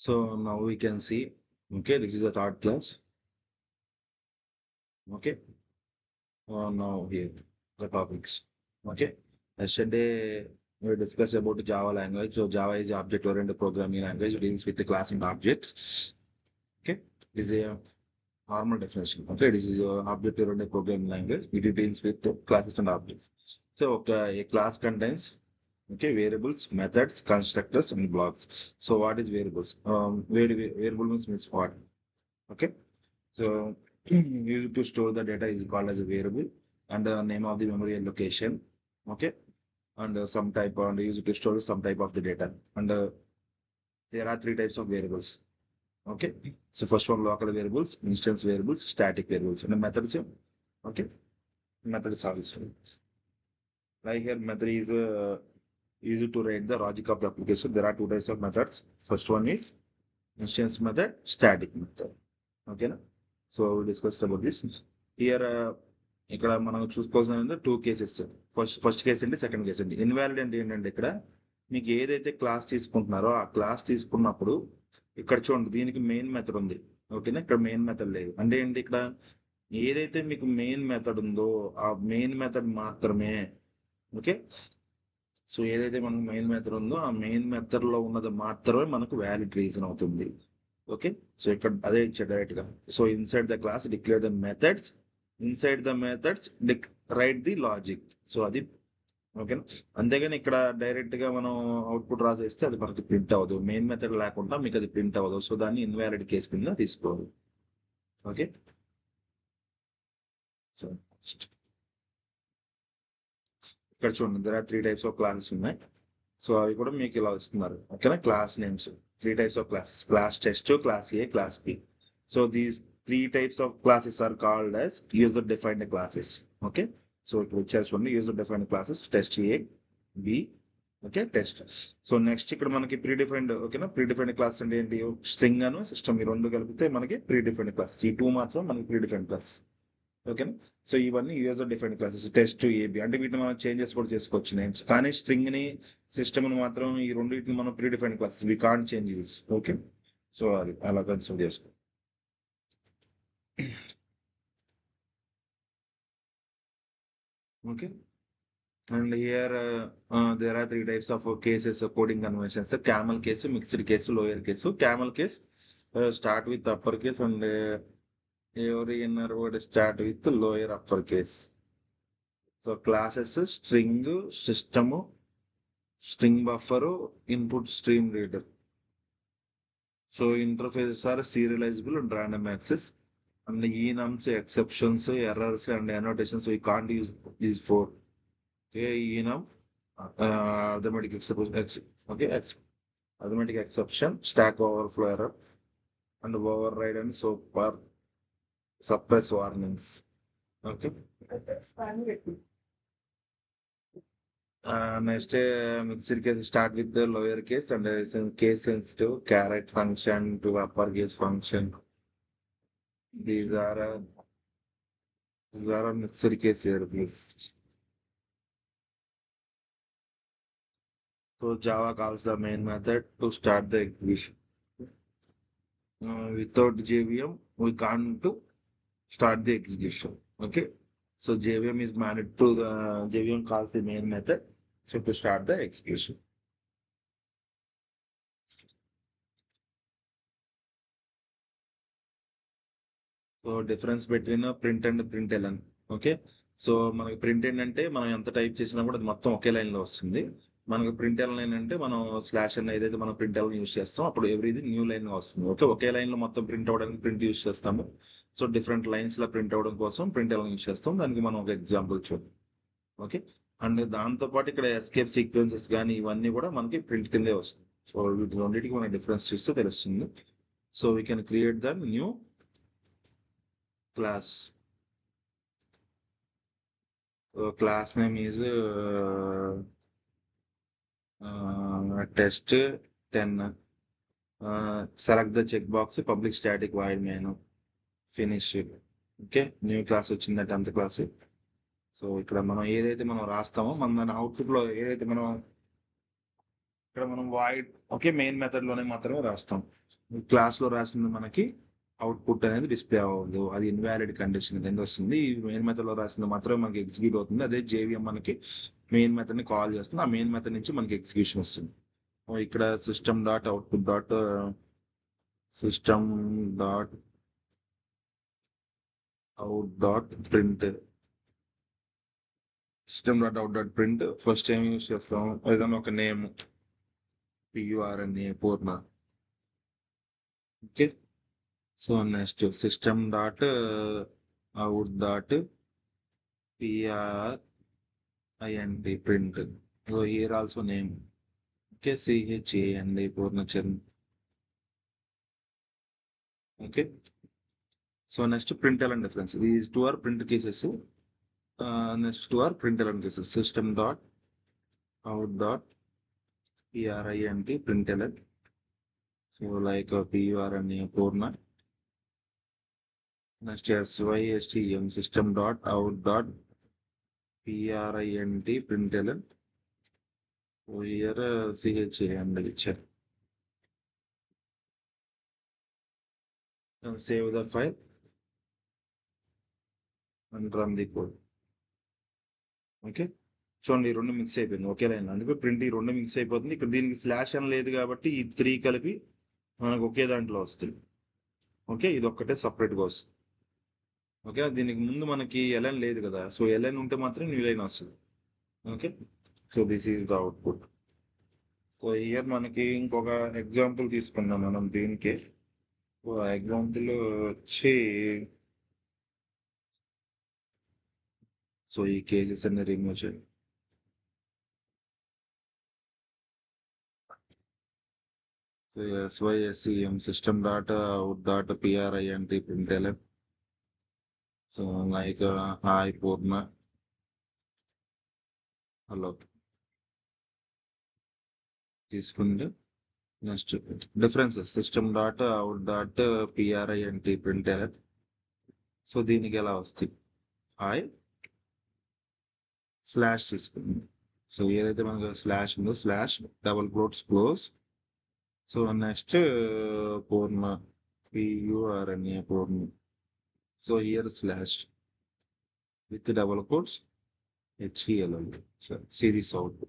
So now we can see, okay, this is the third class. Okay, now here the topics. Okay, yesterday we discussed about Java language. So Java is object-oriented programming language, deals with the class and objects. Okay, this is a normal definition. Okay, this is a object-oriented programming language. It deals with the classes and objects. So a class contains, okay, variables, methods, constructors, and blocks. So what is variables? Variables means what? Okay, so used to store the data is called as a variable, and the name of the memory and location. Okay, and some type, and used to store some type of the data. And there are three types of variables. Okay, so first one, local variables, instance variables, static variables, and the methods. Okay, methods are this one. Like here, method is used to write the logic of the application. There are two types of methods. First one is instance method, static method. Okay, so we discussed about this. Here, ఇక్కడ మనం చూసుకోవాల్సిన two cases. First case అండి, second case అండి. Invalid అంటే ఏంటంటే ఇక్కడ మీకు ఏదైతే క్లాస్ తీసుకుంటున్నారో ఆ క్లాస్ తీసుకున్నప్పుడు ఇక్కడ చూడండి, దీనికి మెయిన్ మెథడ్ ఉంది. ఓకేనా, ఇక్కడ మెయిన్ మెథడ్ లేదు. అంటే ఏంటి, ఇక్కడ ఏదైతే మీకు మెయిన్ మెథడ్ ఉందో ఆ మెయిన్ మెథడ్ మాత్రమే. ఓకే, సో ఏదైతే మనకు మెయిన్ మెథడ్ ఉందో ఆ మెయిన్ మెథడ్ లో ఉన్నది మాత్రమే మనకు వ్యాలిడ్ రీజన్ అవుతుంది. ఓకే, సో ఇక్కడ అదే ఇచ్చాడు డైరెక్ట్ గా. So inside the class declare the methods, inside the methods right the logic. So అది ఓకేనా. అంతేగాని ఇక్కడ డైరెక్ట్ గా మనం అవుట్పుట్ రాసేస్తే అది మనకి ప్రింట్ అవ్వదు. మెయిన్ మెథడ్ లేకుండా మీకు అది ప్రింట్ అవ్వదు. సో దాన్ని ఇన్వాలిడ్ కేసు కింద తీసుకోవాలి. ఓకే, సో ఇక్కడ చూడండి, దగ్గర త్రీ టైప్స్ ఆఫ్ క్లాసెస్ ఉన్నాయి. సో అవి కూడా మీకు ఇలా వస్తున్నారు. ఓకేనా, class names, three types of classes: class test, class A, class B. So these three types of classes are called as user defined classes. Okay, so ఇక్కడ వచ్చారు చూడండి, user defined classes test A, B. Okay, test. So next ఇక్కడ మనకి pre defined. ఓకేనా, predefined class అంటే ఏంటి? String అను system ఈ రెండు కలిపితే మనకి ప్రీ డిఫైన్డ్ క్లాసెస్. ఈ టూ మాత్రం మనకి ప్రీ డిఫైన్డ్ క్లాసెస్. ఓకేనా, సో ఇవన్నీ user defined classes test, A B. అంటే వీటిని మనం చేంజెస్ కూడా చేసుకోవచ్చు నేమ్స్. కానీ స్ట్రింగ్ ని, సిస్టమ్ ని మాత్రం ఈ రెండింటిని మనం pre defined classes, we can't change this. Okay, so అది అలా కన్సిడర్ చేసుకో. Okay, and here there are three types of cases, coding conventions: camel case, mixed case, lower case. Camel case start with upper case, and every inner word start with lower upper case. So classes string, system, string buffer, input stream reader. So interfaces are serializable and random access, and enums, exceptions, errors, and annotations. We can't use these four. Okay, enum, arithmetic exception, okay, arithmetic exception, stack overflow error, and override, and so far suppress warnings. Okay. Next, mixed case start with the lower case, and case sensitive, caret function to uppercase function. These are mixed case variables. So Java calls the main method to start the execution. Without JVM, we can't start the execution. Okay, so JVM is managed to the JVM calls the main method, so to start the execution. So difference between print and println. Okay, so మనకి print ఏంటంటే మనం ఎంత type చేసినా కూడా అది మొత్తం ఒకే line లో వస్తుంది. మనకి println అంటే మనం స్లాష్ అని ఏదైతే మనం println యూస్ చేస్తాం అప్పుడు ఎవ్రీది న్యూ లైన్ గా వస్తుంది. ఓకే, ఒకే లైన్ లో మొత్తం ప్రింట్ అవ్వడానికి ప్రింట్ యూస్ చేస్తాము. సో డిఫరెంట్ లైన్స్ లో ప్రింట్ అవ్వడం కోసం println యూస్ చేస్తాం. దానికి మనం ఒక ఎగ్జాంపుల్ చూద్దాం. ఓకే, అండ్ దాంతో పాటు ఇక్కడ ఎస్కేప్ సీక్వెన్సెస్ కానీ ఇవన్నీ కూడా మనకి ప్రింట్ కిందే వస్తుంది. సో వీటి రెండింటికి మనం డిఫరెన్స్ చూస్తే తెలుస్తుంది. So we can create the new class. So class name is test 10. Select the checkbox, public static void main, finish. Okay, new class వచ్చింది 10th క్లాస్. సో ఇక్కడ మనం ఏదైతే మనం రాస్తామో మన అవుట్పుట్ లో ఏదైతే మనం ఇక్కడ మనం వాయిడ్ ఓకే మెయిన్ మెథడ్ లోనే మాత్రమే రాస్తాం. క్లాస్ లో రాసింది మనకి అవుట్పుట్ అనేది డిస్ప్లే అవ్వదు, అది ఇన్వాలిడ్ కండిషన్ కింద వస్తుంది. ఈ మెయిన్ మెథడ్ లో రాసింది మాత్రమే మనకి ఎగ్జిక్యూట్ అవుతుంది. అదే జేవిఎం మనకి మెయిన్ మెథడ్ ని కాల్ చేస్తుంది, ఆ మెయిన్ మెథడ్ నుంచి మనకి ఎగ్జిక్యూషన్ వస్తుంది. ఇక్కడ system dot output dot system dot out dot print system dot out dot print first time use చేస్తాం ఏదైనా ఒక name P U R N A Purna. Okay, so next system dot out dot P R I N D print. So here also name. Okay, C H A N D Purnachand. Okay, so next print L N difference. These two are print cases. Next two are print L N cases. System dot out dot P R I N D print L N. So like పిఆర్ఎన్ఏ Purna. Next SYSTM system dot out dot PRINT println. Here CHAN ఇచ్చారు. Save the file and run the code. Okay, చూడండి ఈ రెండు mix అయిపోయింది ఒకే line. అందుకే print ఈ రెండు mix అయిపోతుంది. ఇక్కడ దీనికి స్లాష్ అని లేదు కాబట్టి ఈ 3 కలిపి మనకు ఒకే దాంట్లో వస్తుంది. ఓకే, ఇది ఒక్కటే సపరేట్గా వస్తుంది. ఓకే, దీనికి ముందు మనకి ఎల్ఎన్ లేదు కదా, సో ఎల్ఎన్ ఉంటే మాత్రం న్యూ లైన్ వస్తుంది. Okay, so this is the output. So here మనకి ఇంకొక ఎగ్జాంపుల్ తీసుకుందాం మనం దీనికి. ఎగ్జాంపుల్ వచ్చి సో ఈ కేసెస్ అన్ని రిమూవ్ చేయండి. So SYSCM system dot out dot PRINT println. So like hi Purna hello తీసుకుంటే next differences system dot out dot PRINT println. So దీనికి ఎలా వస్తుంది హాయ్ స్లాష్ తీసుకుంది. సో ఏదైతే మనకు స్లాష్ ఉందో slash double quotes close. So next Purna PURNA Purna. So here slash with double quotes HELL. So series out.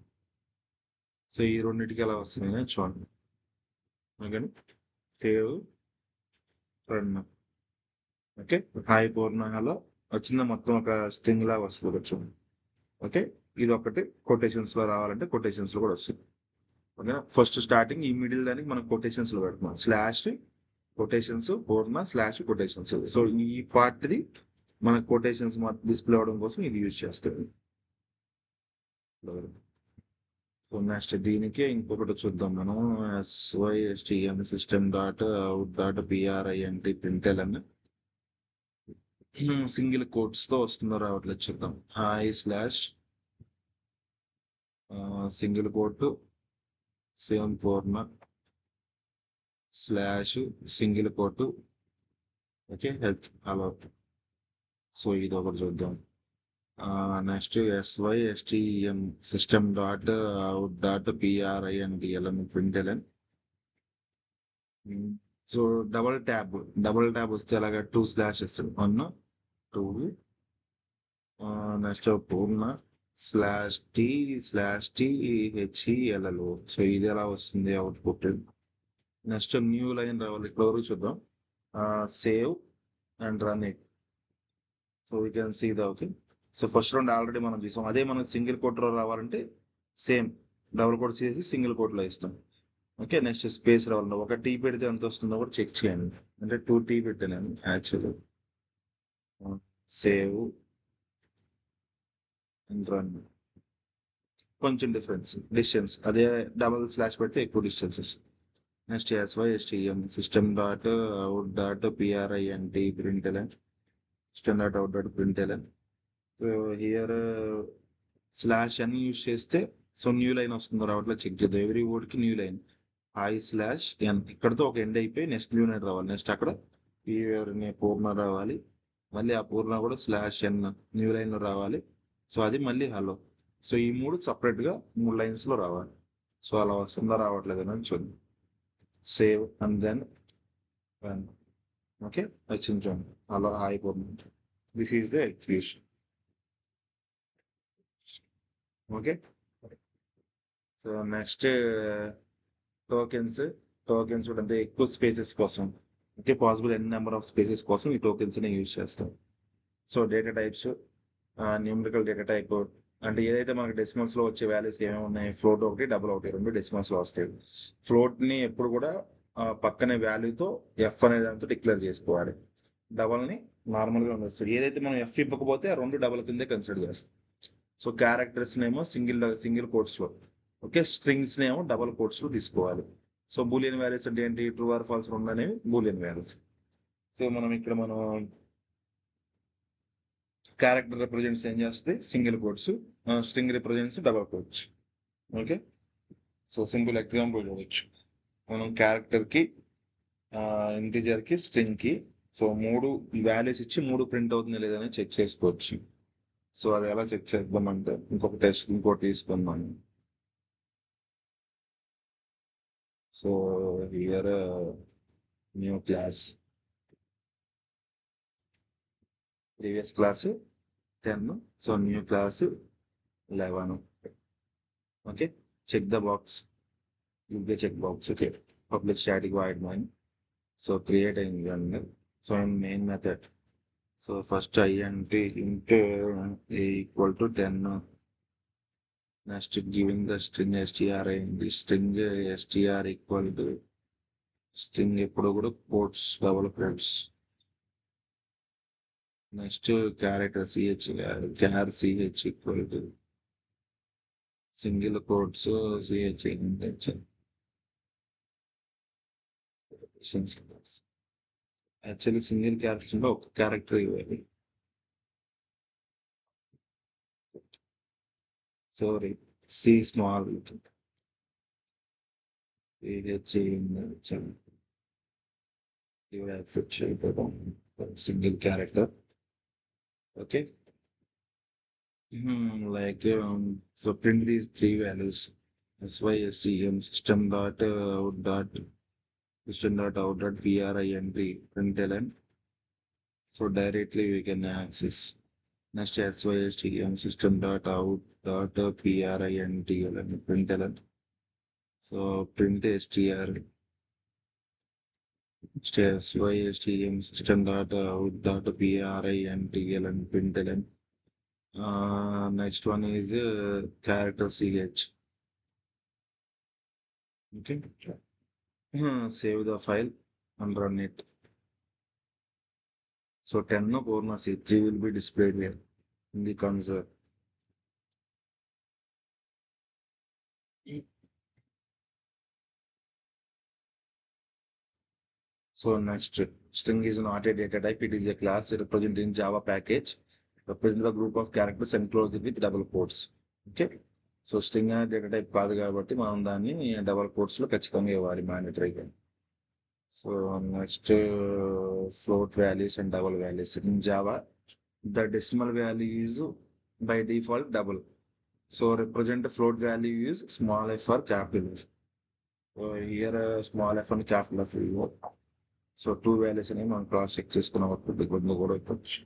సో ఈ రెండింటికి ఎలా వస్తున్నాయి చూడండి. Okay, save run. Okay, hi Purna hello వచ్చిందా, మొత్తం ఒక స్ట్రింగ్ లాగా వస్తుంది చూడండి. ఓకే, ఇది ఒకటి కొటేషన్స్ లో రావాలంటే కొటేషన్స్ లో కూడా వస్తుంది. ఓకే, ఫస్ట్ స్టార్టింగ్ ఈ మిడిల్ దానికి మనం కొటేషన్స్ లో పెడుతున్నాం. స్లాష్ కొటేషన్స్ పూర్ణ స్లాష్ కొటేషన్స్. సో ఈ పార్ట్ది మన కొటేషన్స్ డిస్ప్లే అవడం కోసం ఇది యూజ్ చేస్తుంది. సో నెక్స్ట్ దీనికి ఇంకొకటి చూద్దాం మనం. SYSTM system dot out dot PRINT println. Single quotes తో వస్తుందో రావట్లేదు చూద్దాం. Hi slash single quote same Purna slash single quote. Okay, health అలా. సో ఇది ఒకటి చూద్దాం. Next SYSTM system dot out dot PRINT println. So double tab వస్తే అలాగా 2 స్లాషెస్ 1 2. నెక్స్ట్ పూర్ణ /T/THELL. సో ఇది ఎలా వస్తుంది అవుట్పుట్. నెక్స్ట్ న్యూ లైన్ రావాలి. ఇక్కడ వరకు చూద్దాం. Save and run it. So we can see the okay. So first round already మనం చూసాం. అదే మనం సింగిల్ కోట్లో రావాలంటే సేమ్ డబుల్ కోట్ చేసి సింగిల్ కోట్లో ఇస్తాం. ఓకే, నెక్స్ట్ స్పేస్ రావాలి. ఒక టీ పెడితే ఎంత వస్తుందో కూడా చెక్ చేయండి. అంటే 2 టీ పెట్టాను యాక్చువల్లీ. Save and run. కొంచెం డిస్టెన్స్ అదే డబుల్ స్లాష్ పెడితే ఎక్కువ డిస్టెన్స్ వస్తుంది. Next SYSTM system dot out dot PRINT println system dot out dot println. So here slash అని యూజ్ చేస్తే సో న్యూ లైన్ వస్తుందో రావట్లేదు చెక్ చేద్దాం. ఎవ్రీ వర్డ్కి న్యూ లైన్ I/N ఇక్కడతో ఒక ఎండ్ అయిపోయి నెక్స్ట్ న్యూ లైన్ రావాలి. నెక్స్ట్ అక్కడ పూర్ణ రావాలి. మళ్ళీ ఆ పూర్ణ కూడా /N న్యూ లైన్లో రావాలి. సో అది మళ్ళీ హలో. సో ఈ 3 సపరేట్గా 3 లైన్స్లో రావాలి. సో అలా వస్తుందా రావట్లేదు అని చూడండి. Save and then run. Okay, వచ్చింది చూడండి, అలా అయిపోతుంది. This is the execution. Okay, so next tokens. Tokens కూడా అంతే, ఎక్కువ స్పేసెస్ కోసం, okay, possible n number of spaces కోసం ఈ టోకెన్స్ని యూజ్ చేస్తాం. So data types, numerical data type అంటే ఏదైతే మనకి డెసిమల్స్లో వచ్చే వాల్యూస్ ఏమేమి ఉన్నాయి, ఫ్లోట్ ఒకటి, డబుల్ ఒకటి, రెండు డెసిమల్స్లో వస్తాయి. ఫ్లోట్ని ఎప్పుడు కూడా పక్కనే వాల్యూతో ఎఫ్ అనే దాంతో డిక్లేర్ చేసుకోవాలి. డబల్ని నార్మల్గా ఉండొచ్చు. ఏదైతే మనం ఎఫ్ ఇవ్వకపోతే ఆ రెండు డబల్ కిందే కన్సిడర్ చేస్తాం. సో క్యారెక్టర్స్ నేమో సింగిల్ కోట్స్లో, ఓకే, స్ట్రింగ్స్ నేమో డబల్ కోట్స్లో తీసుకోవాలి. సో బూలియన్ వాల్యూస్ అంటే ఏంటి, ట్రూ ఆర్ ఫాల్స్ రెండు అనేవి బూలియన్ వాల్యూస్. సో మనం క్యారెక్టర్ రిప్రజెంట్స్ ఏం చేస్తుంది, single quotes, string represents double quotes. Okay, so simple example చూడవచ్చు. మనం క్యారెక్టర్కి, ఇంటిజర్కి, స్ట్రింగ్కి, సో మూడు వాల్యూస్ ఇచ్చి మూడు ప్రింట్ అవుతుంది లేదని చెక్ చేసుకోవచ్చు. సో అది ఎలా చెక్ చేద్దామంటే ఇంకోటి తీసుకుందాం. So here new class, previous class 10, so new class 11. Okay, check the box, give the checkbox. Okay, public static void main. So create an environment. So in main method, so first int int a equal to 10. Next giving the string str in the string str equal to string ఎప్పుడు కూడా quotes, double quotes. Next character ch char ch equal to single quotes ch intention. Actually single క్యారెక్టర్లో ఒక character ఇవ్వాలి. Sorry, C small accept చేయడం single character. Okay, like so print these three values SYSTM system.out.print println. So directly we can access. Next SYSTM system.out.println println. So print str SYSTM system.out.println println. Next one is character ch. Okay, save the file and run it. So 10 no 4 no C3 will be displayed here in the console. So next, string is not a data type, it is a class representing Java package, represent the group of characters enclosed with double quotes. Okay, so string అనేది data type కాదు కాబట్టి మనం దాన్ని double కోట్స్లో ఖచ్చితంగా ఇవ్వాలి మ్యాండేటరీగా. So next float values and double values in Java, the decimal value is by default double. So represent float value is small F or capital F. So here small F and capital F. So two values అనేవి మనం cross check చేసుకున్న వరకు దిగుబడిలో కూడా ఇవ్వచ్చు.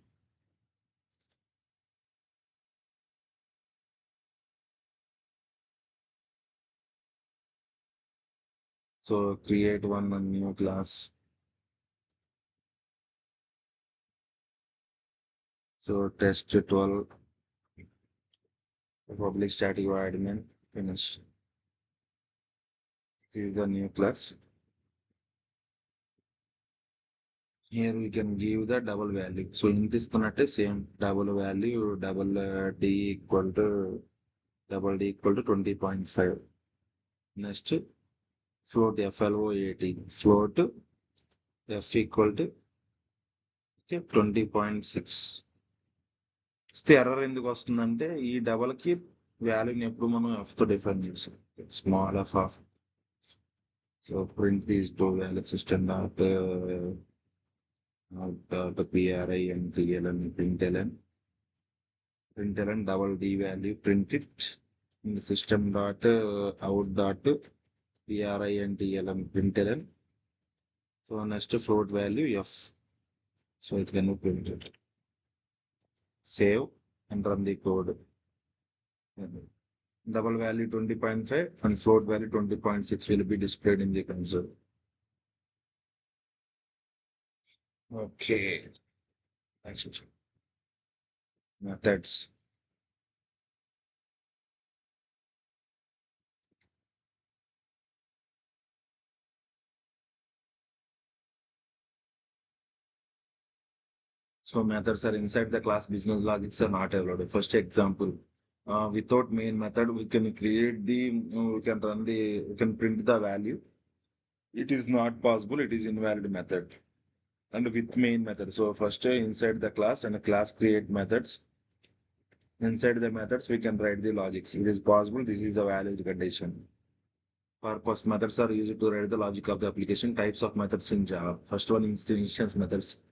So create one new class. So test 12, public static void main, finished. This is the new class. Here we can give the double value. So in this same double value, double d equal to 20.5. Next, float float float f equal to 20.6. ఇస్తే error ఎందుకు వస్తుందంటే ఈ డబల్కి వాల్యూని ఎప్పుడు మనం ఎఫ్తో define చేసాం, small F of. So print these two values system dot println double d value, print it, and system dot out dot println. So next float value f. So it can be printed. Save and run the code. Double value 20.5 and float value 20.6 will be displayed in the console. Okay. Next methods. So methods are inside the class. Business logics are not allowed. First example, without main method, we can create we can we can print the value. It is not possible. It is invalid method. And with main method. So first inside the class and a class create methods. Inside the methods, we can write the logics. It is possible. This is a valid condition. Purpose methods are used to write the logic of the application. Types of methods in Java. First one is the instance methods.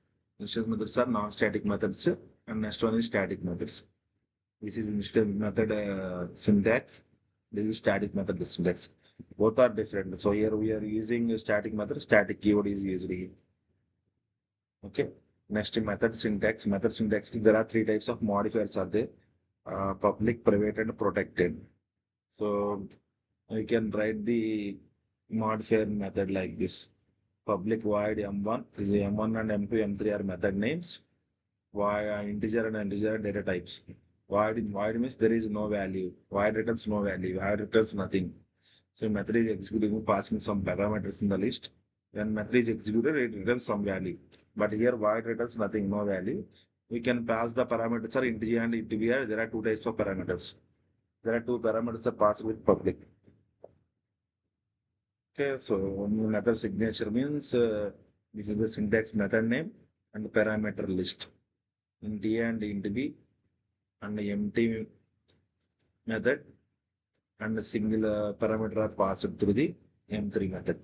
Instance methods are non-static methods, and next one is static methods. This is instance method syntax. This is static method syntax. Both are different. So here we are using a static method. Static keyword is used here. Okay. Next method syntax. Method syntax is there are three types of modifiers are there. Public, private, and protected. So we can write the modifier method like this. Public void m1 is m1 and m2, m3 are method names. Void integer and integer data types. Void means there is no value. Void returns no value. Void returns nothing. So method is executing passing some parameters in the list. When method is executed, it returns some value. But here void returns nothing, no value. We can pass the parameters are integer and integer. There are two types of parameters. There are two parameters are passed with public. Okay, so method signature means this is the syntax method name and parameter list. Int A and int B and empty method and a single parameter are passed through the M3 method.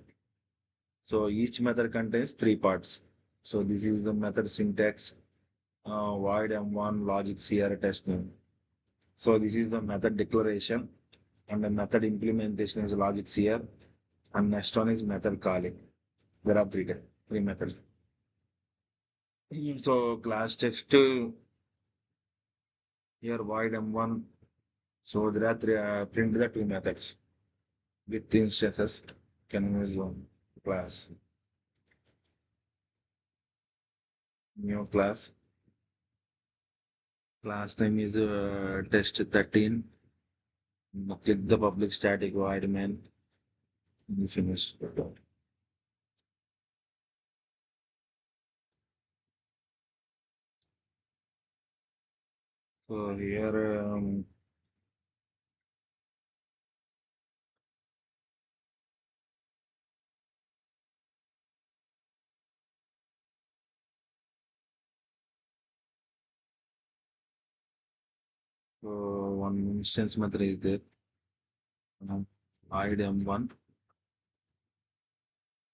So each method contains three parts. So this is the method syntax, void M1 logic CR test name. So this is the method declaration and the method implementation is logic CR and next one is method calling. There are three methods. So class text here void m1. So there are print the two methods with instances can use class new class. Class name is test 13. Click the public static void main. You finish. So here so one instance method is there. Void m1,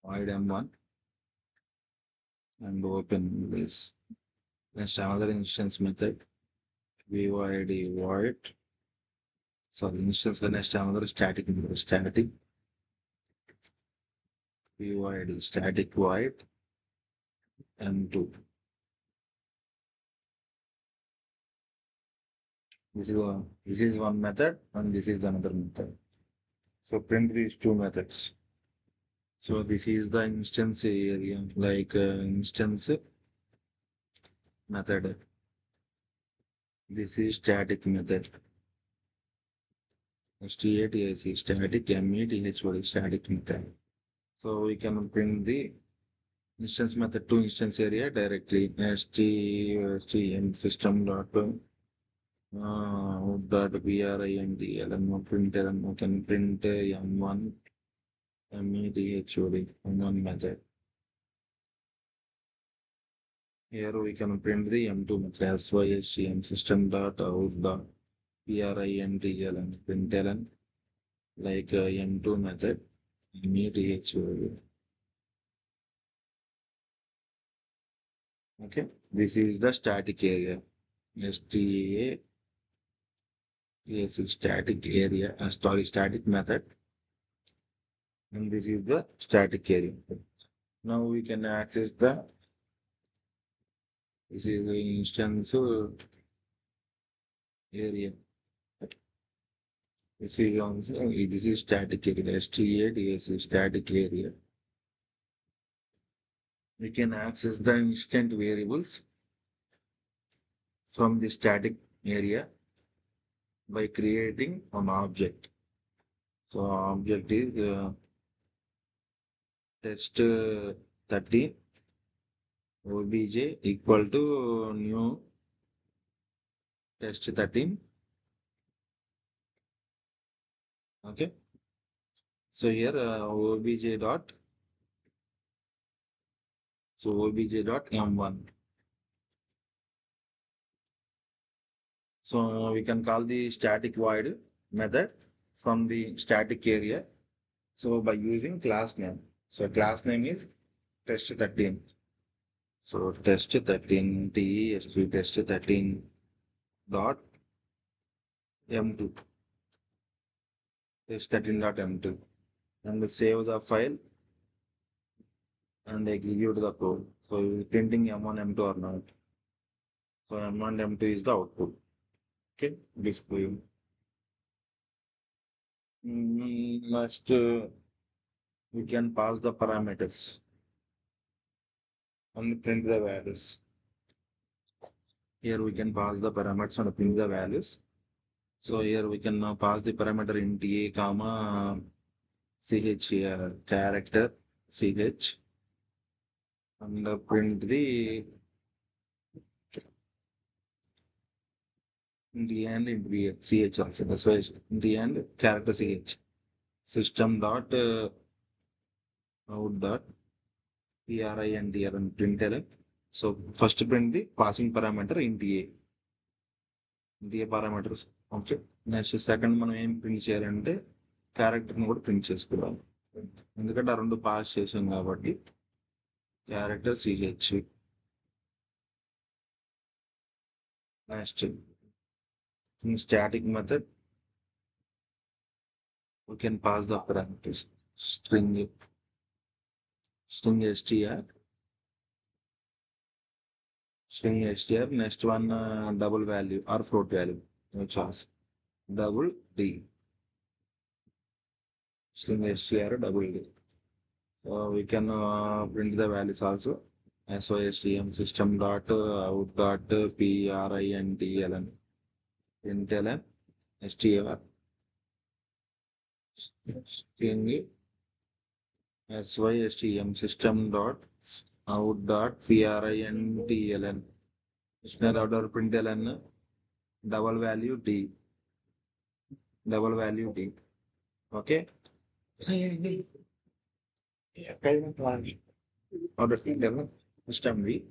void m1, and open this. Next another instance method void void. Sorry, instance next another static void static void m2. This is one method and this is another method. So print these two methods. So this is the instance area, like instance method. This is static method. STATIC static METHOD static method. So we can print the instance method to instance area directly. STM system dot print printer and we can print m1 METHOD m1 method. Here we can print the m2 method SYSTM system dot out dot PRINTL and println like m2 method METHOD. Okay, this is the static area. STA Yes, static area, static method, and this is the static area. Now we can access this is the instance area. This is also, this is static area, STA, yes, static area. We can access the instant variables from the static area by creating an object. So object is test 30 obj equal to new test 13. Okay. So here obj dot, so obj dot m1. So we can call the static void method from the static area. So by using class name. So class name is test 13. So test 13 test test 13 dot m2, test 13 dot m2, and save the file and execute the code. So printing m1 m2 or not. So m1 m2 is the output. Okay, display. Next we can pass the parameters and print the values. Here we can pass the parameters and print the values. So here we can now pass the parameter int a comma ch here, character ch, and print the int a and int b ch also. That's why int a and character ch. System dot out dot print and println. So first print the passing parameter int a. int a parameters. Okay. Next second మనం ఏం print చేయాలంటే క్యారెక్టర్ని కూడా print చేసుకోవాలి. ఎందుకంటే ఆ రెండు pass చేసాం కాబట్టి character CH. Next in static method we can pass the parameters string str, next one double value or float value, no choice, double d, string str double d. We can print the values also. SOSTM system dot out dot println println str string SYSTM system dot out dot println dictionary order println double value d, okay. Order println system v.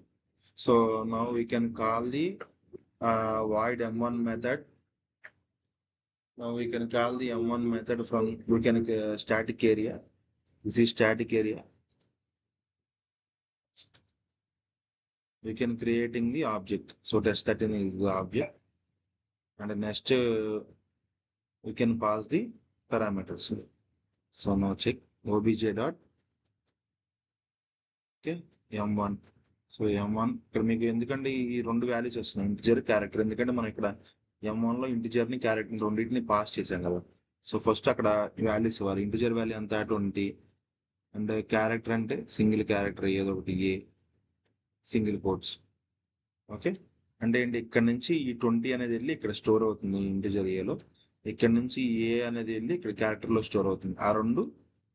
So now we can call the void m1 method. Now we can call the m1 method from we can static area. This is static area. We can creating the object. So test 13 is the object, and next we can pass the parameters. So now check obj dot okay m1. So m1 ఇక్కడ మీకు ఎందుకంటే ఈ రెండు values వస్తున్నాయి, integer character. ఎందుకంటే మనం ఇక్కడ m1 లో ఇంటిజర్ని క్యారెక్టర్ రెండింటిని పాస్ చేసాం కదా. సో ఫస్ట్ అక్కడ వాల్యూస్ ఇవ్వాలి. ఇంటిజర్ వాల్యూ అంతా 20 అండ్ క్యారెక్టర్ అంటే సింగిల్ క్యారెక్టర్ ఏదో ఒకటి ఏ సింగిల్ కోట్స్. ఓకే, అంటే ఏంటి ఇక్కడ నుంచి ఈ 20 అనేది వెళ్ళి ఇక్కడ స్టోర్ అవుతుంది ఇంటిజర్ ఏలో, ఇక్కడ నుంచి ఏ అనేది వెళ్ళి ఇక్కడ క్యారెక్టర్లో స్టోర్ అవుతుంది. ఆ రెండు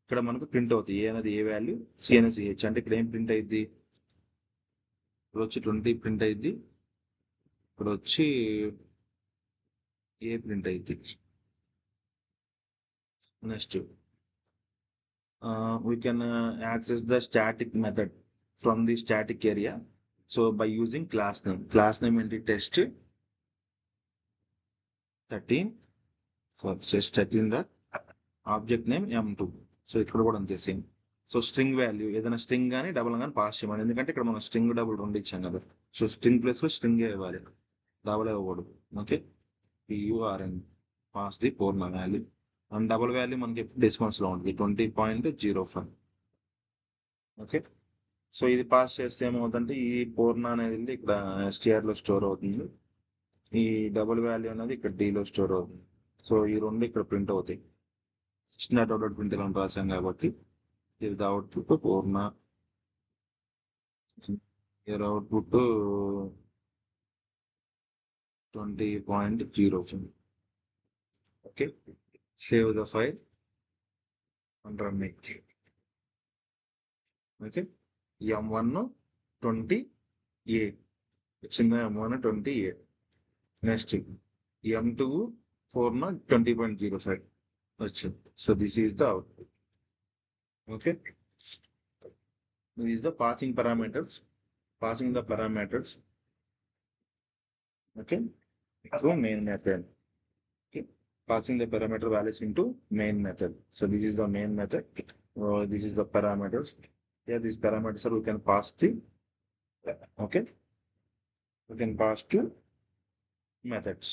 ఇక్కడ మనకు ప్రింట్ అవుతాయి. ఏ అనేది ఏ వాల్యూ, సి అనేది సిహెచ్. అంటే ఇక్కడ ఏం ప్రింట్ అయింది, ఇక్కడ వచ్చి 20 ప్రింట్ అయింది, ఇక్కడ వచ్చి ఏ ప్రింట్ అయింది. Next we can access the static method from the static area. So by using class name ఏంటి test 13. So just 13 dot object name m2. So ఇక్కడ కూడా అంతే సేమ్. సో స్ట్రింగ్ వాల్యూ ఏదైనా స్ట్రింగ్ కానీ డబుల్ కానీ pass చేయమని, ఎందుకంటే ఇక్కడ మనం స్ట్రింగ్ డబుల్ రెండు ఇచ్చాం కదా. సో స్ట్రింగ్ ప్లేస్లో స్ట్రింగ్ ఇవ్వాలి, డబుల్ ఇవ్వకూడదు. Okay, PURN pass the Purna value. And double value మనకి డెసిమల్స్ లో ఉంటుంది 20.05. ఓకే, సో ఇది పాస్ చేస్తే ఏమవుతుందంటే ఈ పూర్ణ అనేది ఇక్కడ STR లో స్టోర్ అవుతుంది, ఈ డబుల్ వాల్యూ అనేది ఇక్కడ D లో స్టోర్ అవుతుంది. సో ఈ రెండు ఇక్కడ ప్రింట్ అవుతాయి. స్టాండర్డ్ అవుట్పుట్ ప్రింట్ అని రాసాం కాబట్టి ఇది output Purna, year output 20.05. Okay, save the file and run it. Okay, M1 20A వచ్చిందా, M1 20A. నెక్స్ట్ M2 4 20.05 వచ్చింది. So this is the output. Okay, this is the passing parameters, okay, through main method. Okay, passing the parameter values into main method. So this is the main method, this is the parameters. Yeah, these parameters are we can pass the, okay, we can pass to methods.